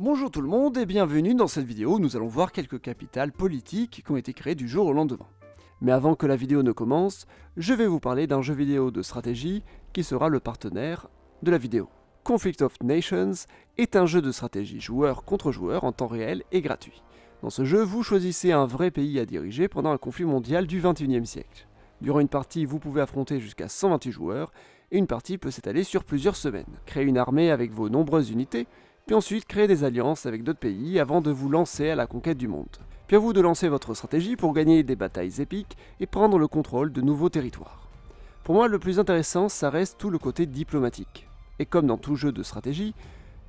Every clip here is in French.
Bonjour tout le monde et bienvenue dans cette vidéo où nous allons voir quelques capitales politiques qui ont été créées du jour au lendemain. Mais avant que la vidéo ne commence, je vais vous parler d'un jeu vidéo de stratégie qui sera le partenaire de la vidéo. Conflict of Nations est un jeu de stratégie joueur contre joueur en temps réel et gratuit. Dans ce jeu, vous choisissez un vrai pays à diriger pendant un conflit mondial du 21e siècle. Durant une partie, vous pouvez affronter jusqu'à 128 joueurs et une partie peut s'étaler sur plusieurs semaines. Créez une armée avec vos nombreuses unités, puis ensuite créez des alliances avec d'autres pays avant de vous lancer à la conquête du monde. Puis à vous de lancer votre stratégie pour gagner des batailles épiques et prendre le contrôle de nouveaux territoires. Pour moi, le plus intéressant, ça reste tout le côté diplomatique. Et comme dans tout jeu de stratégie,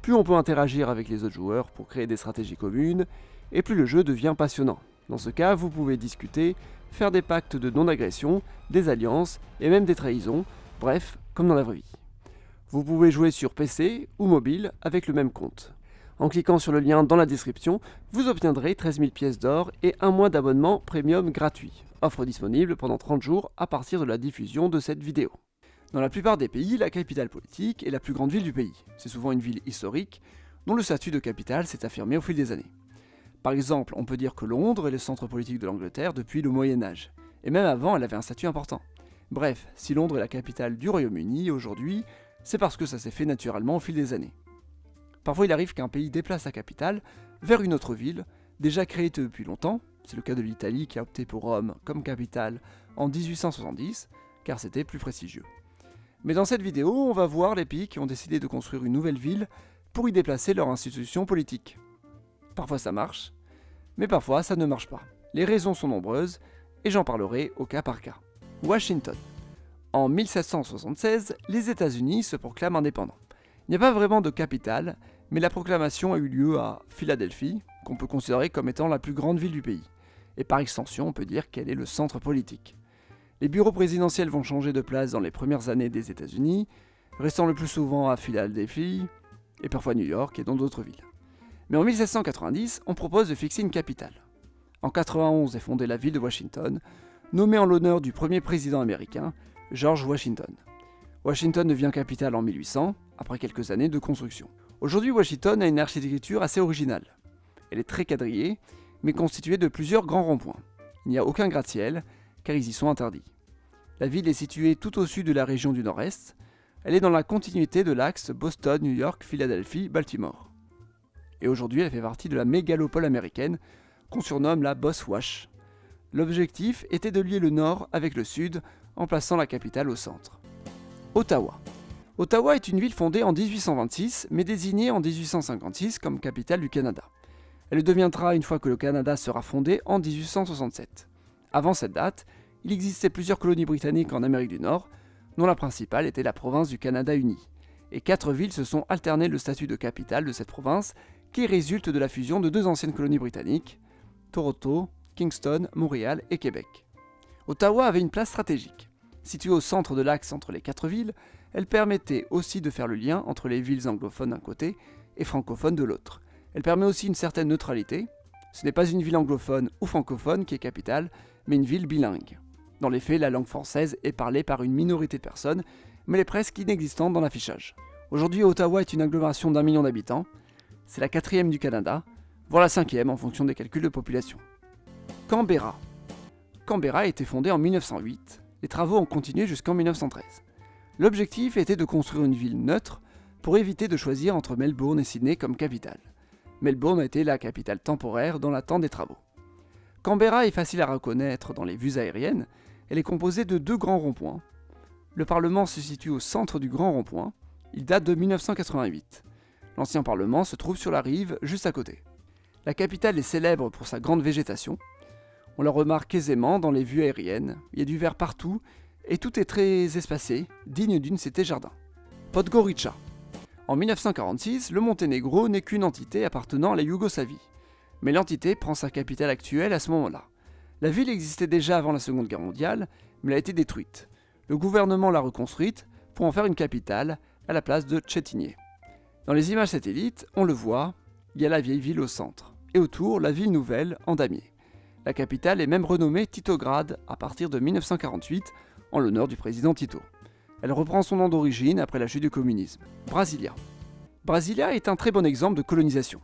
plus on peut interagir avec les autres joueurs pour créer des stratégies communes, et plus le jeu devient passionnant. Dans ce cas, vous pouvez discuter, faire des pactes de non-agression, des alliances et même des trahisons, bref, comme dans la vraie vie. Vous pouvez jouer sur PC ou mobile avec le même compte. En cliquant sur le lien dans la description, vous obtiendrez 13 000 pièces d'or et un mois d'abonnement premium gratuit. Offre disponible pendant 30 jours à partir de la diffusion de cette vidéo. Dans la plupart des pays, la capitale politique est la plus grande ville du pays. C'est souvent une ville historique, dont le statut de capitale s'est affirmé au fil des années. Par exemple, on peut dire que Londres est le centre politique de l'Angleterre depuis le Moyen-Âge. Et même avant, elle avait un statut important. Bref, si Londres est la capitale du Royaume-Uni aujourd'hui, c'est parce que ça s'est fait naturellement au fil des années. Parfois il arrive qu'un pays déplace sa capitale vers une autre ville, déjà créée depuis longtemps, c'est le cas de l'Italie qui a opté pour Rome comme capitale en 1870, car c'était plus prestigieux. Mais dans cette vidéo, on va voir les pays qui ont décidé de construire une nouvelle ville pour y déplacer leur institution politique. Parfois ça marche, mais parfois ça ne marche pas. Les raisons sont nombreuses, et j'en parlerai au cas par cas. Washington. En 1776, les États-Unis se proclament indépendants. Il n'y a pas vraiment de capitale, mais la proclamation a eu lieu à Philadelphie, qu'on peut considérer comme étant la plus grande ville du pays. Et par extension, on peut dire qu'elle est le centre politique. Les bureaux présidentiels vont changer de place dans les premières années des États-Unis, restant le plus souvent à Philadelphie, et parfois New York et dans d'autres villes. Mais en 1790, on propose de fixer une capitale. En 91 est fondée la ville de Washington, nommée en l'honneur du premier président américain, George Washington. Washington devient capitale en 1800, après quelques années de construction. Aujourd'hui, Washington a une architecture assez originale. Elle est très quadrillée, mais constituée de plusieurs grands ronds-points. Il n'y a aucun gratte-ciel, car ils y sont interdits. La ville est située tout au sud de la région du Nord-Est. Elle est dans la continuité de l'axe Boston, New York, Philadelphie, Baltimore. Et aujourd'hui, elle fait partie de la mégalopole américaine, qu'on surnomme la Boss Wash. L'objectif était de lier le nord avec le sud, en plaçant la capitale au centre. Ottawa. Ottawa est une ville fondée en 1826, mais désignée en 1856 comme capitale du Canada. Elle le deviendra une fois que le Canada sera fondé en 1867. Avant cette date, il existait plusieurs colonies britanniques en Amérique du Nord, dont la principale était la province du Canada uni. Et 4 villes se sont alterné le statut de capitale de cette province, qui résulte de la fusion de 2 anciennes colonies britanniques, Toronto, Kingston, Montréal et Québec. Ottawa avait une place stratégique. Située au centre de l'axe entre les 4 villes, elle permettait aussi de faire le lien entre les villes anglophones d'un côté et francophones de l'autre. Elle permet aussi une certaine neutralité. Ce n'est pas une ville anglophone ou francophone qui est capitale, mais une ville bilingue. Dans les faits, la langue française est parlée par une minorité de personnes, mais elle est presque inexistante dans l'affichage. Aujourd'hui, Ottawa est une agglomération d'1 million d'habitants. C'est la 4e du Canada, voire la 5e en fonction des calculs de population. Canberra. Canberra a été fondée en 1908. Les travaux ont continué jusqu'en 1913. L'objectif était de construire une ville neutre pour éviter de choisir entre Melbourne et Sydney comme capitale. Melbourne a été la capitale temporaire dans l'attente des travaux. Canberra est facile à reconnaître dans les vues aériennes. Elle est composée de 2 grands ronds-points. Le Parlement se situe au centre du grand rond-point. Il date de 1988. L'ancien Parlement se trouve sur la rive, juste à côté. La capitale est célèbre pour sa grande végétation. On la remarque aisément dans les vues aériennes, il y a du vert partout, et tout est très espacé, digne d'une cité-jardin. Podgorica. En 1946, le Monténégro n'est qu'une entité appartenant à la Yougoslavie. Mais l'entité prend sa capitale actuelle à ce moment-là. La ville existait déjà avant la Seconde Guerre mondiale, mais elle a été détruite. Le gouvernement l'a reconstruite pour en faire une capitale à la place de Cetinje. Dans les images satellites, on le voit, il y a la vieille ville au centre, et autour la ville nouvelle en damier. La capitale est même renommée Titograd à partir de 1948, en l'honneur du président Tito. Elle reprend son nom d'origine après la chute du communisme. Brasilia. Brasilia est un très bon exemple de colonisation.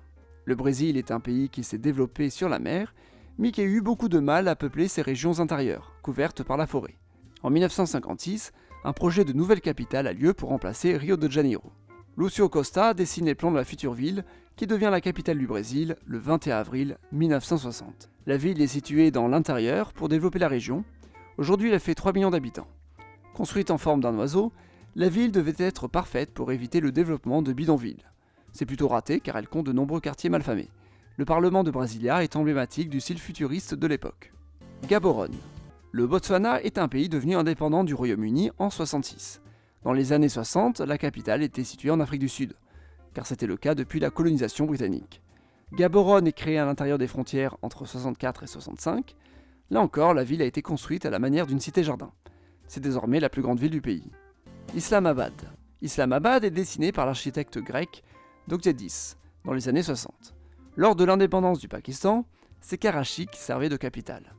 Le Brésil est un pays qui s'est développé sur la mer, mais qui a eu beaucoup de mal à peupler ses régions intérieures, couvertes par la forêt. En 1956, un projet de nouvelle capitale a lieu pour remplacer Rio de Janeiro. Lúcio Costa dessine les plans de la future ville, qui devient la capitale du Brésil le 21 avril 1960. La ville est située dans l'intérieur pour développer la région. Aujourd'hui, elle fait 3 millions d'habitants. Construite en forme d'un oiseau, la ville devait être parfaite pour éviter le développement de bidonvilles. C'est plutôt raté car elle compte de nombreux quartiers malfamés. Le Parlement de Brasilia est emblématique du style futuriste de l'époque. Gaborone. Le Botswana est un pays devenu indépendant du Royaume-Uni en 1966. Dans les années 60, la capitale était située en Afrique du Sud, car c'était le cas depuis la colonisation britannique. Gaborone est créée à l'intérieur des frontières entre 64 et 65. Là encore, la ville a été construite à la manière d'une cité-jardin. C'est désormais la plus grande ville du pays. Islamabad. Islamabad est dessinée par l'architecte grec Dokhtidis dans les années 60. Lors de l'indépendance du Pakistan, c'est Karachi qui servait de capitale.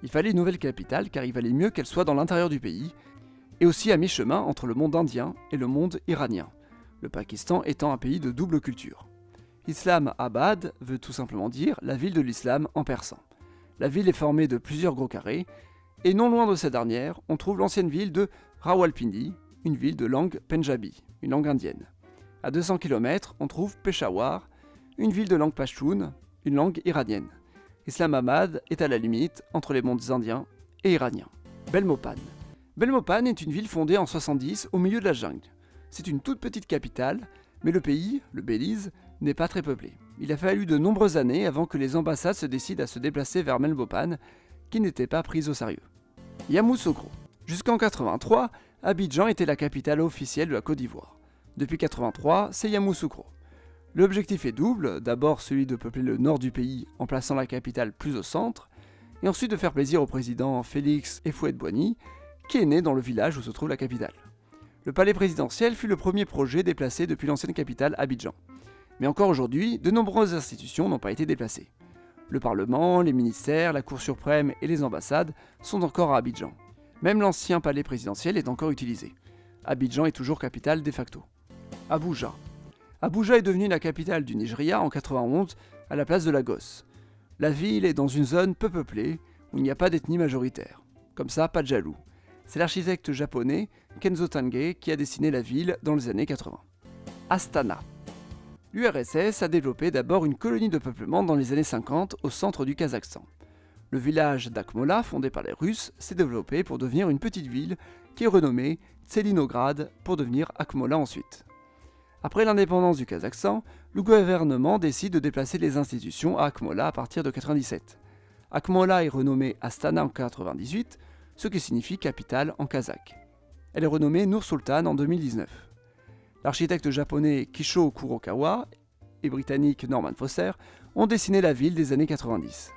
Il fallait une nouvelle capitale car il valait mieux qu'elle soit dans l'intérieur du pays, et aussi à mi-chemin entre le monde indien et le monde iranien, le Pakistan étant un pays de double culture. Islamabad veut tout simplement dire la ville de l'islam en persan. La ville est formée de plusieurs gros carrés, et non loin de cette dernière, on trouve l'ancienne ville de Rawalpindi, une ville de langue Pendjabi, une langue indienne. À 200 km, on trouve Peshawar, une ville de langue Pashtun, une langue iranienne. Islamabad est à la limite entre les mondes indiens et iraniens. Belmopan. Belmopan est une ville fondée en 70 au milieu de la jungle. C'est une toute petite capitale, mais le pays, le Belize, n'est pas très peuplé. Il a fallu de nombreuses années avant que les ambassades se décident à se déplacer vers Belmopan, qui n'était pas prise au sérieux. Yamoussoukro. Jusqu'en 83, Abidjan était la capitale officielle de la Côte d'Ivoire. Depuis 83, c'est Yamoussoukro. L'objectif est double, d'abord celui de peupler le nord du pays en plaçant la capitale plus au centre, et ensuite de faire plaisir au président Félix Houphouët-Boigny, qui est né dans le village où se trouve la capitale. Le palais présidentiel fut le premier projet déplacé depuis l'ancienne capitale Abidjan. Mais encore aujourd'hui, de nombreuses institutions n'ont pas été déplacées. Le Parlement, les ministères, la Cour suprême et les ambassades sont encore à Abidjan. Même l'ancien palais présidentiel est encore utilisé. Abidjan est toujours capitale de facto. Abuja. Abuja est devenue la capitale du Nigeria en 91 à la place de Lagos. La ville est dans une zone peu peuplée où il n'y a pas d'ethnie majoritaire. Comme ça, pas de jaloux. C'est l'architecte japonais Kenzo Tange qui a dessiné la ville dans les années 80. Astana. L'URSS a développé d'abord une colonie de peuplement dans les années 50 au centre du Kazakhstan. Le village d'Akmola, fondé par les Russes, s'est développé pour devenir une petite ville qui est renommée Tselinograd pour devenir Akmola ensuite. Après l'indépendance du Kazakhstan, le gouvernement décide de déplacer les institutions à Akmola à partir de 1997. Akmola est renommée Astana en 1998, ce qui signifie capitale en kazakh. Elle est renommée Nur-Sultan en 2019. L'architecte japonais Kisho Kurokawa et britannique Norman Foster ont dessiné la ville des années 90,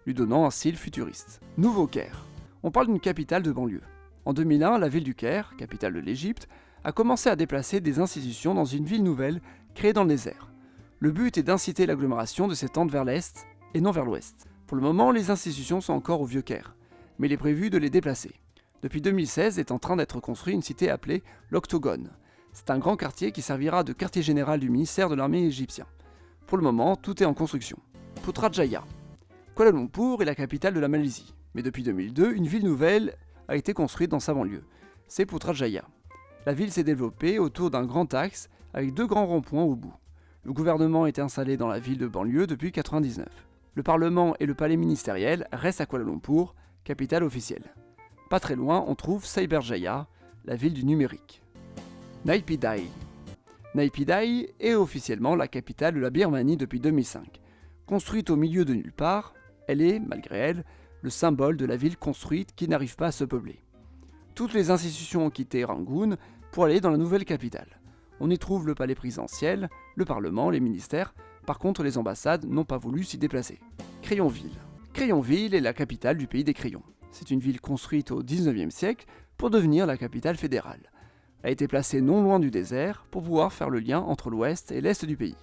lui donnant un style futuriste. Nouveau Caire. On parle d'une capitale de banlieue. En 2001, la ville du Caire, capitale de l'Égypte, a commencé à déplacer des institutions dans une ville nouvelle créée dans le désert. Le but est d'inciter l'agglomération de s'étendre vers l'est et non vers l'ouest. Pour le moment, les institutions sont encore au Vieux Caire, mais il est prévu de les déplacer. Depuis 2016 est en train d'être construite une cité appelée l'Octogone. C'est un grand quartier qui servira de quartier général du ministère de l'armée égyptien. Pour le moment, tout est en construction. Putrajaya. Kuala Lumpur est la capitale de la Malaisie, mais depuis 2002, une ville nouvelle a été construite dans sa banlieue. C'est Putrajaya. La ville s'est développée autour d'un grand axe avec 2 grands ronds-points au bout. Le gouvernement est installé dans la ville de banlieue depuis 1999. Le Parlement et le palais ministériel restent à Kuala Lumpur, capitale officielle. Pas très loin, on trouve Cyberjaya, la ville du numérique. Naypyidaw. Naypyidaw est officiellement la capitale de la Birmanie depuis 2005. Construite au milieu de nulle part, elle est, malgré elle, le symbole de la ville construite qui n'arrive pas à se peupler. Toutes les institutions ont quitté Rangoon pour aller dans la nouvelle capitale. On y trouve le palais présidentiel, le Parlement, les ministères. Par contre, les ambassades n'ont pas voulu s'y déplacer. Crayonville. Crayonville est la capitale du pays des crayons. C'est une ville construite au 19e siècle pour devenir la capitale fédérale. Elle a été placée non loin du désert pour pouvoir faire le lien entre l'ouest et l'est du pays.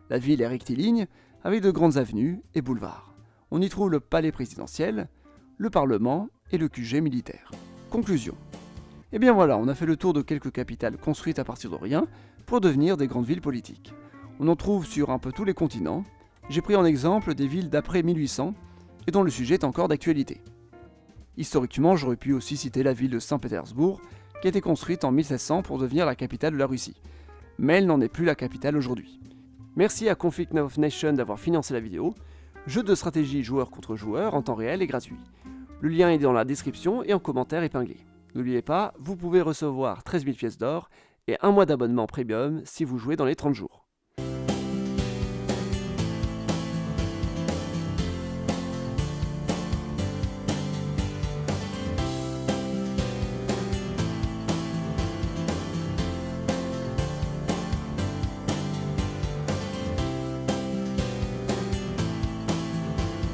La ville est rectiligne avec de grandes avenues et boulevards. On y trouve le palais présidentiel, le Parlement et le QG militaire. Conclusion. Et bien voilà, on a fait le tour de quelques capitales construites à partir de rien pour devenir des grandes villes politiques. On en trouve sur un peu tous les continents. J'ai pris en exemple des villes d'après 1800 et dont le sujet est encore d'actualité. Historiquement, j'aurais pu aussi citer la ville de Saint-Pétersbourg, qui a été construite en 1600 pour devenir la capitale de la Russie. Mais elle n'en est plus la capitale aujourd'hui. Merci à Conflict of Nations d'avoir financé la vidéo. Jeu de stratégie joueur contre joueur en temps réel et gratuit. Le lien est dans la description et en commentaire épinglé. N'oubliez pas, vous pouvez recevoir 13 000 pièces d'or et un mois d'abonnement premium si vous jouez dans les 30 jours.